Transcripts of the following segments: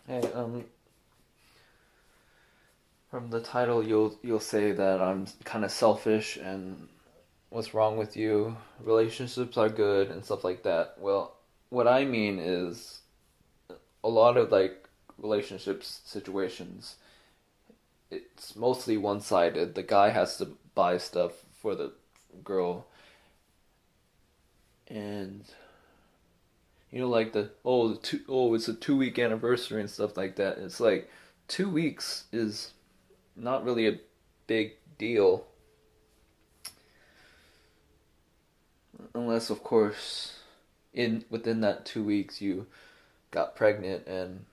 Hey, from the title, you'll say that I'm kind of selfish and what's wrong with you? Relationships are good and stuff like that. Well, what I mean is a lot of like relationships situations, it's mostly one-sided. The guy has to buy stuff for the girl, and like it's a 2 week anniversary and stuff like that. It's like 2 weeks is not really a big deal unless, of course, in within that 2 weeks you got pregnant and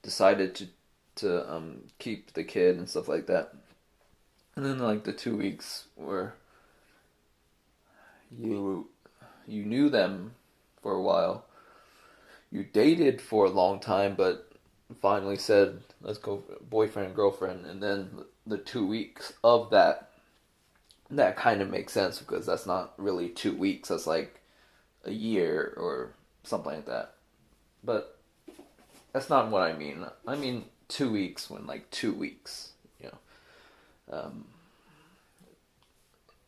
decided to keep the kid and stuff like that. And then like the 2 weeks where you you knew them for a while, you dated for a long time, but finally said let's go boyfriend and girlfriend, and then the 2 weeks of that kind of makes sense because that's not really 2 weeks. That's like a year or something like that. But that's not what I mean. I mean 2 weeks when like 2 weeks. You um,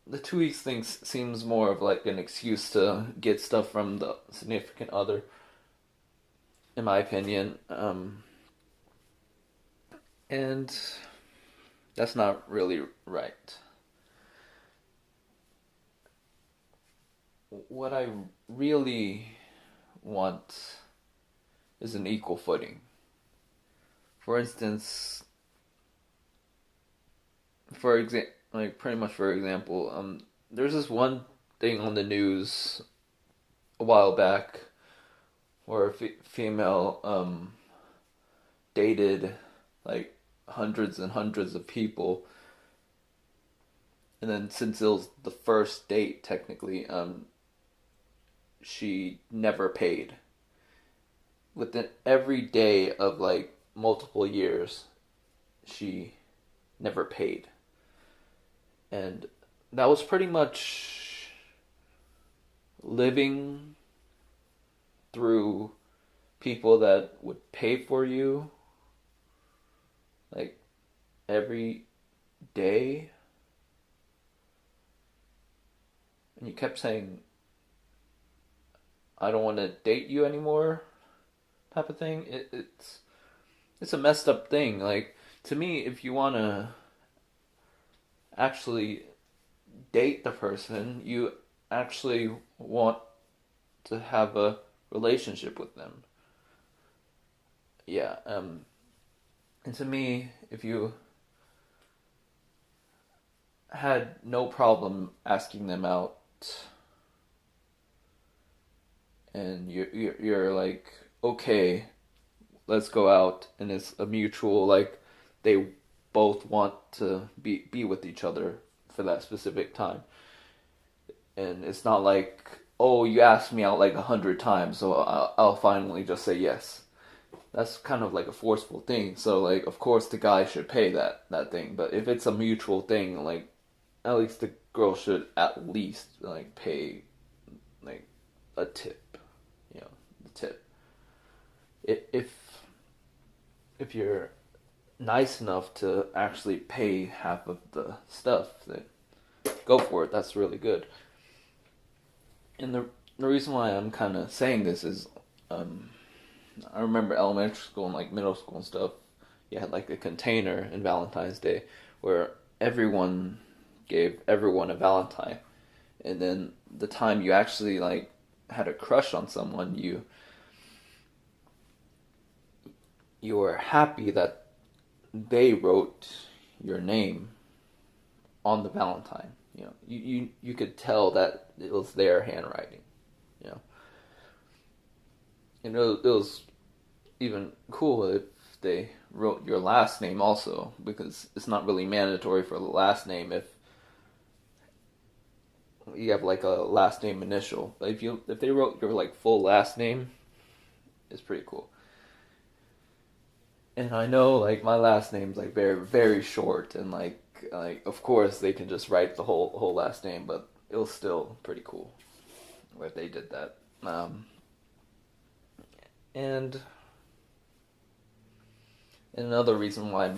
the 2 weeks thing seems more of like an excuse to get stuff from the significant other, in my opinion. And that's not really right. What I really want is an equal footing. For instance, like pretty much for example, there's this one thing on the news a while back where a female dated like hundreds and hundreds of people, and then since it was the first date, technically, she never paid. Within every day of like multiple years, she never paid, and that was pretty much living through people that would pay for you like every day, and you kept saying I don't want to date you anymore type of thing. It's a messed up thing. Like, to me, if you want to actually date the person, you actually want to have a relationship with them. Yeah. And to me, if you had no problem asking them out, and you're like, okay, let's go out, and it's a mutual, like, they both want to be with each other for that specific time, and it's not like, oh, you asked me out like 100 times, so I'll finally just say yes. That's kind of like a forceful thing. So like, of course, the guy should pay that thing. But if it's a mutual thing, like, at least the girl should at least like pay like a tip. You know, the tip. If you're nice enough to actually pay half of the stuff, then go for it. That's really good. And the reason why I'm kind of saying this is, um, I remember elementary school and like middle school and stuff. You had like a container in Valentine's Day where everyone gave everyone a Valentine, and then the time you actually like had a crush on someone, you were happy that they wrote your name on the Valentine. You could tell that it was their handwriting. You know, and it was even cool if they wrote your last name also, because it's not really mandatory for the last name if you have like a last name initial. But if they wrote your like full last name, it's pretty cool. And I know like my last name's like very very short, and like of course they can just write the whole last name, but it was still pretty cool where they did that. And another reason why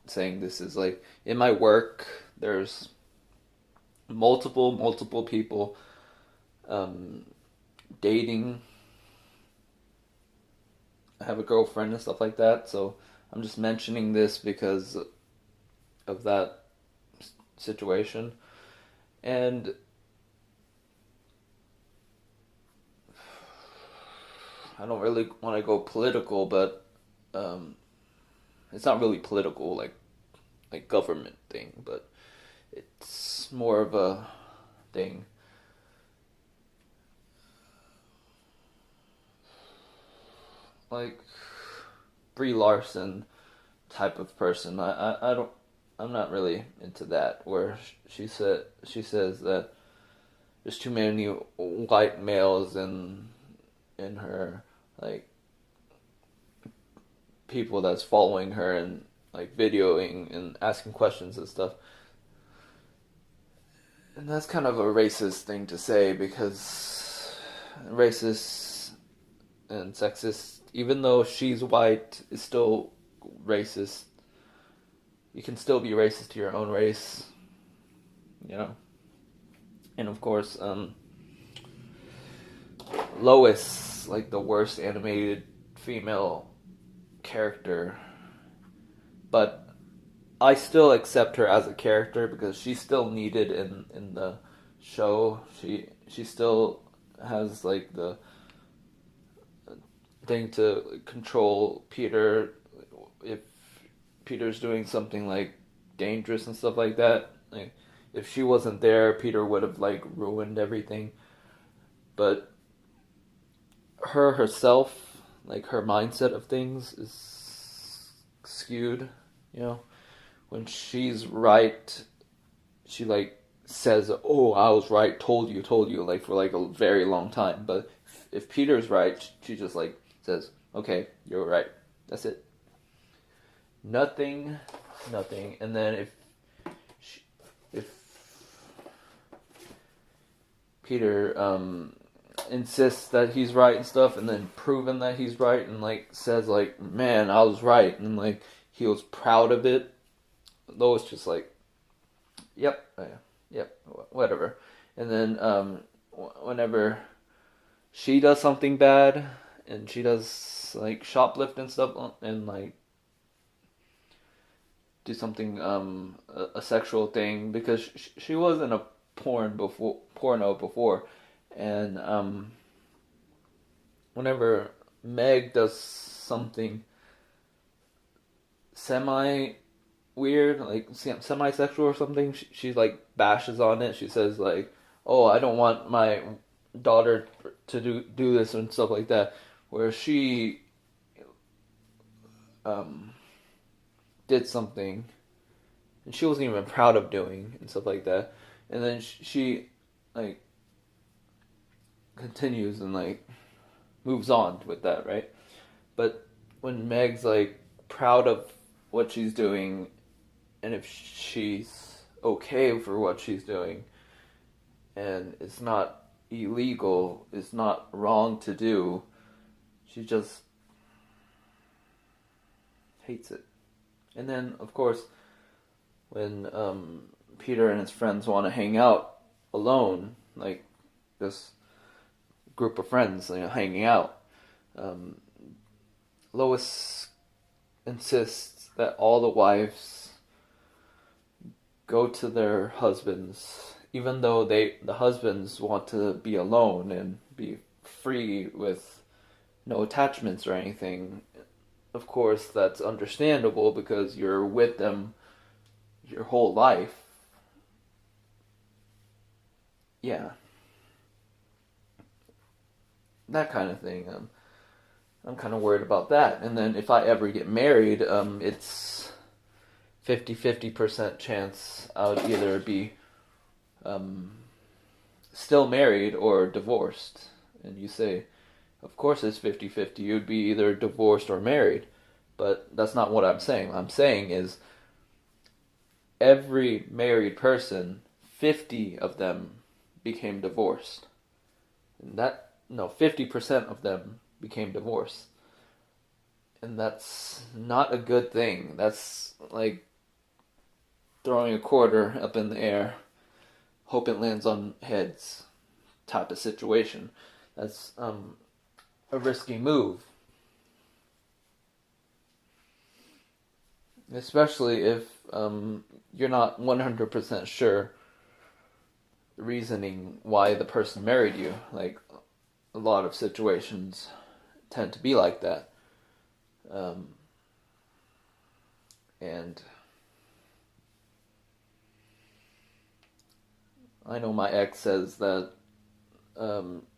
saying this is like in my work, there's multiple people um, dating. I have a girlfriend and stuff like that, so I'm just mentioning this because of that situation. And I don't really want to go political, but um, it's not really political, like government thing, but it's more of a thing. Like Brie Larson type of person. I don't. I'm not really into that. Where she says that there's too many white males in her, like people that's following her and like videoing and asking questions and stuff. And that's kind of a racist thing to say because racist and sexist, even though she's white, is still racist. You can still be racist to your own race, you know. And of course, Lois, like the worst animated female character, but I still accept her as a character because she's still needed in the show. She still has like the thing to control Peter if Peter's doing something like dangerous and stuff like that. Like if she wasn't there, Peter would have like ruined everything. But her herself, like her mindset of things is skewed, you know. When she's right, she like says, "Oh, I was right, told you," like for like a very long time. But if Peter's right, she just like says, "Okay, you're right." That's it. Nothing, nothing. And then if Peter insists that he's right and stuff, and then proven that he's right, and like says like, "Man, I was right," and like he was proud of it. Lois just like, "Yep, yep, whatever." And then whenever she does something bad, and she does like shoplift and stuff, and like do something a sexual thing because she was in a porno before, and whenever Meg does something semi weird, like semi sexual or something, she like bashes on it. She says like, "Oh, I don't want my daughter to do this," and stuff like that. Where she um did something and she wasn't even proud of doing and stuff like that, and then she like continues and like moves on with that, right? But when Meg's like proud of what she's doing, and if she's okay for what she's doing, and it's not illegal, it's not wrong to do, she just hates it. And then, of course, when Peter and his friends want to hang out alone, like this group of friends, hanging out, um, Lois insists that all the wives go to their husbands, even though the husbands want to be alone and be free with no attachments or anything. Of course, that's understandable because you're with them your whole life. Yeah, that kind of thing. I'm kind of worried about that. And then if I ever get married, it's 50-50% chance I would either be um, still married or divorced. And you say, of course it's 50-50. You'd be either divorced or married. But that's not what I'm saying. What I'm saying is every married person, 50 of them became divorced. And that, no, 50% of them became divorced. and that's not a good thing. That's like throwing a quarter up in the air, hope it lands on heads type of situation. That's a risky move, especially if you're not 100% sure the reasoning why the person married you. Like, a lot of situations tend to be like that. Um, and I know my ex says that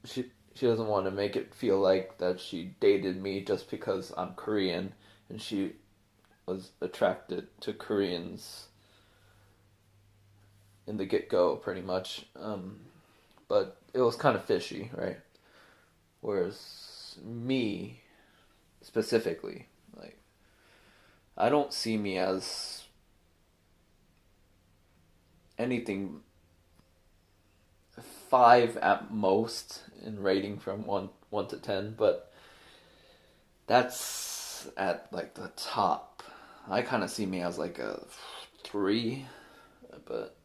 she doesn't want to make it feel like that she dated me just because I'm Korean, and she was attracted to Koreans in the get go, pretty much. But it was kind of fishy, right? Whereas me specifically, like, I don't see me as anything five at most in rating from one to 10, but that's at like the top. I kind of see me as like a three, but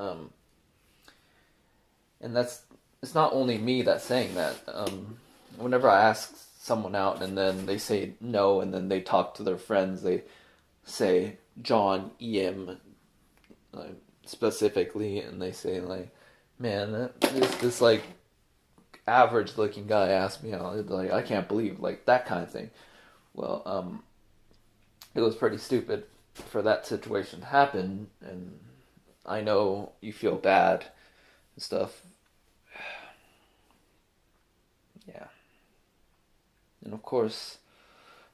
and that's it's not only me that's saying that. Whenever I ask someone out and then they say no, and then they talk to their friends, they say John EM specifically, and they say like, man, this like average looking guy asked me out, like I can't believe like that kind of thing. Well, it was pretty stupid for that situation to happen, and I know you feel bad and stuff. Yeah, and of course,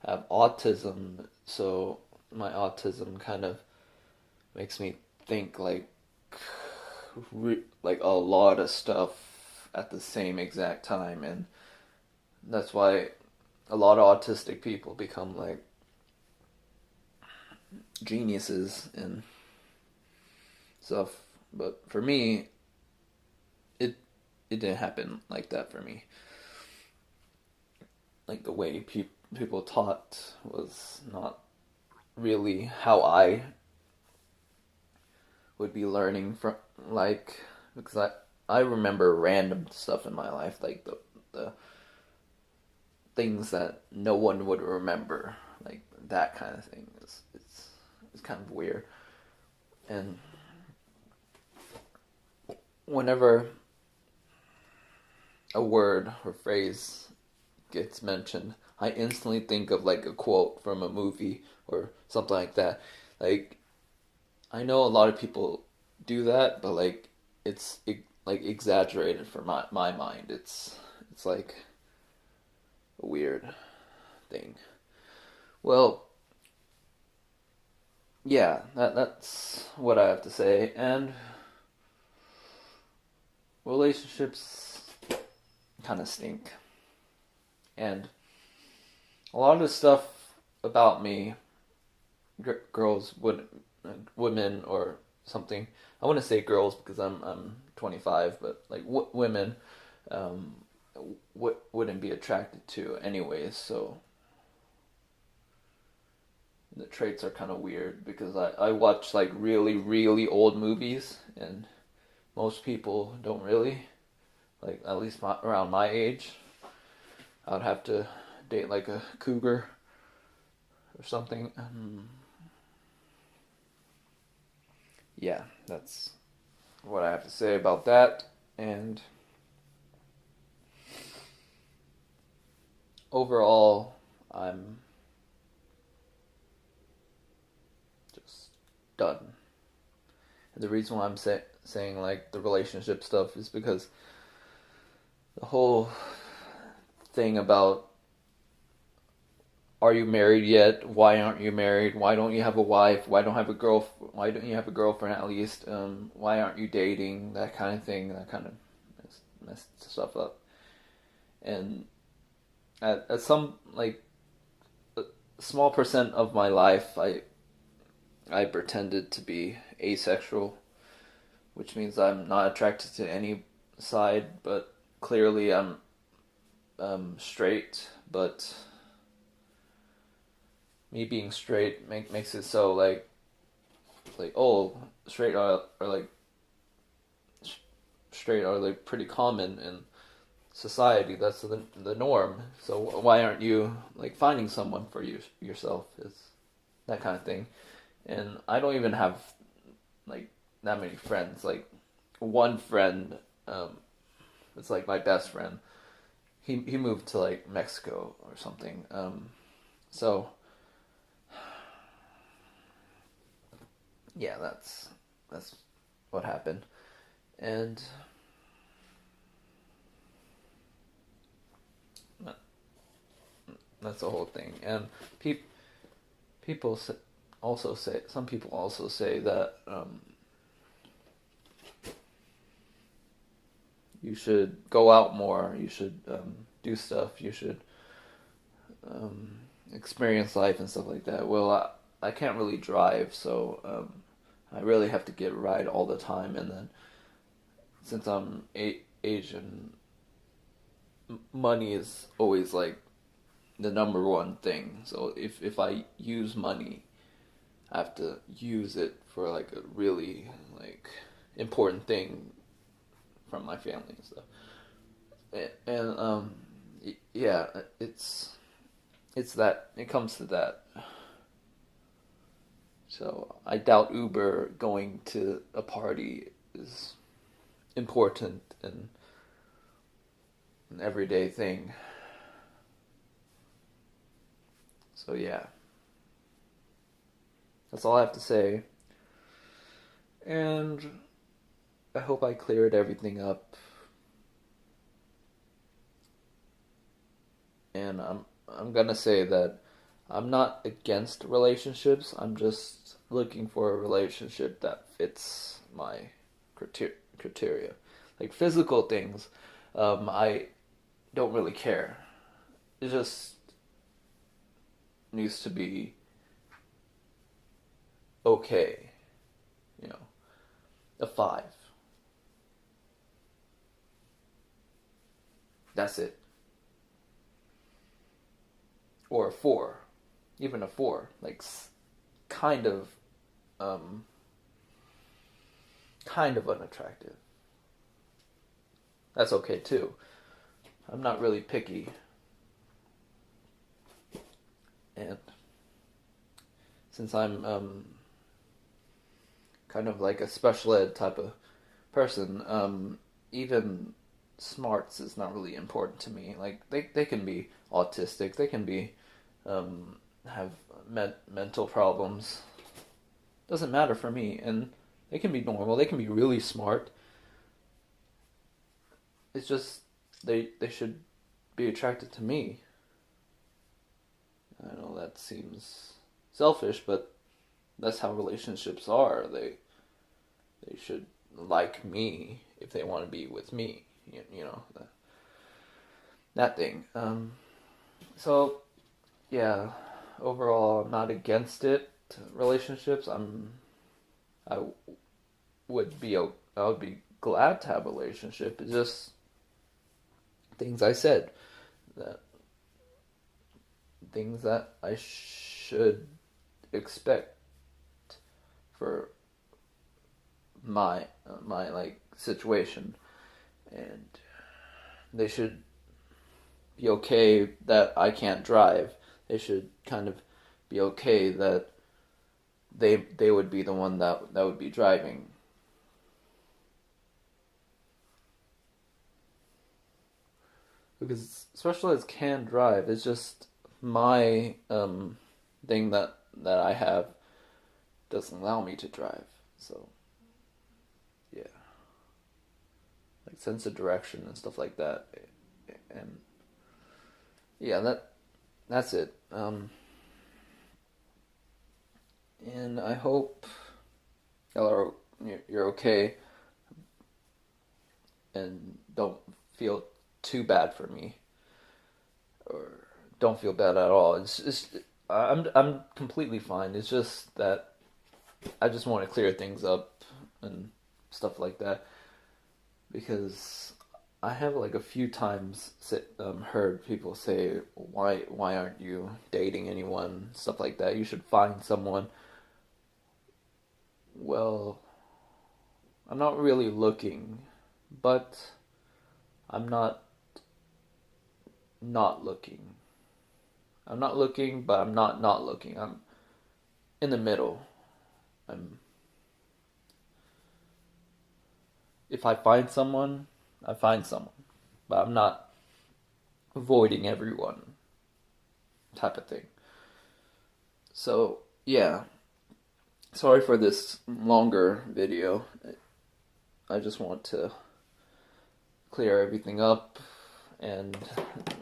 I have autism, so my autism kind of makes me think like a lot of stuff at the same exact time, and that's why a lot of autistic people become like geniuses and stuff. But for me, it it didn't happen like that for me. Like the way people taught was not really how I would be learning from, like, because I remember random stuff in my life, like the things that no one would remember, like that kind of thing. It's kind of weird. And whenever a word or phrase gets mentioned, I instantly think of like a quote from a movie or something like that. Like, I know a lot of people do that, but like like exaggerated for my mind. It's like a weird thing. Well, yeah, that's what I have to say. And relationships kind of stink. And a lot of the stuff about me, girls would, women or something. I wouldn't say girls because I'm 25, but like women um, wouldn't be attracted to anyways. So the traits are kind of weird because I watch like really really old movies, and most people don't really, like, at least around my age. I would have to date like a cougar or something. Yeah, that's what I have to say about that. And overall, I'm just done. And the reason why I'm saying like the relationship stuff is because the whole thing about, are you married yet? Why aren't you married? Why don't you have a wife? Why don't you have a girlfriend at least? Why aren't you dating? That kind of thing. That kind of messed stuff up. And at some like a small percent of my life, I pretended to be asexual, which means I'm not attracted to any side. But clearly, I'm straight. But me being straight makes it so like oh straight are like straight are like pretty common in society. That's the norm. So why aren't you like finding someone for yourself? Is that kind of thing. And I don't even have like that many friends. Like one friend, it's like my best friend. He moved to like Mexico or something. So yeah, that's what happened, and that's the whole thing. And people also say some people also say that you should go out more. You should do stuff. You should experience life and stuff like that. Well, I can't really drive, so I really have to get a ride all the time. And then since I'm Asian, money is always like the number one thing. So if I use money, I have to use it for like a really like important thing from my family and stuff. And yeah, it's that it comes to that. So I doubt Uber going to a party is important and an everyday thing. So yeah, that's all I have to say. And I hope I cleared everything up. And I'm gonna say that I'm not against relationships. I'm just looking for a relationship that fits my criteria. Like physical things, I don't really care. It just needs to be okay, you know, a five. That's it. Or a four, even a four, like kind of, um, kind of unattractive. That's okay too. I'm not really picky, and since I'm kind of like a special ed type of person, even smarts is not really important to me. Like they can be autistic, they can be have mental problems. Doesn't matter for me, and they can be normal. They can be really smart. It's just they should be attracted to me. I know that seems selfish, but that's how relationships are. They should like me if they want to be with me. You know that thing. So yeah, overall, I'm not against it. Relationships, I I would be glad to have a relationship. It's just things I said that things that I should expect for my like situation, and they should be okay that I can't drive. They should kind of be okay that they would be the one that would be driving. Because special eds can drive. It's just my thing that I have doesn't allow me to drive. So yeah, like sense of direction and stuff like that. And yeah, that's it. And I hope y'all are you're okay and don't feel too bad for me, or don't feel bad at all. It's I'm completely fine. It's just that I just want to clear things up and stuff like that, because I have like a few times heard people say, why aren't you dating anyone, stuff like that. You should find someone. Well, I'm not really looking, but I'm not looking. I'm not looking, but I'm not looking. I'm in the middle. I'm If I find someone, I find someone, but I'm not avoiding everyone type of thing. So, yeah. Sorry for this longer video. I just want to clear everything up, and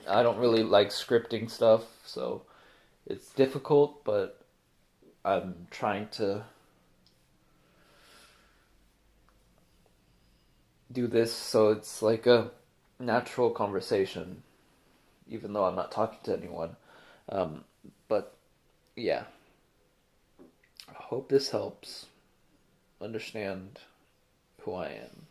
I don't really like scripting stuff, so it's difficult, but I'm trying to do this so it's like a natural conversation, even though I'm not talking to anyone. Um, but yeah, I hope this helps understand who I am.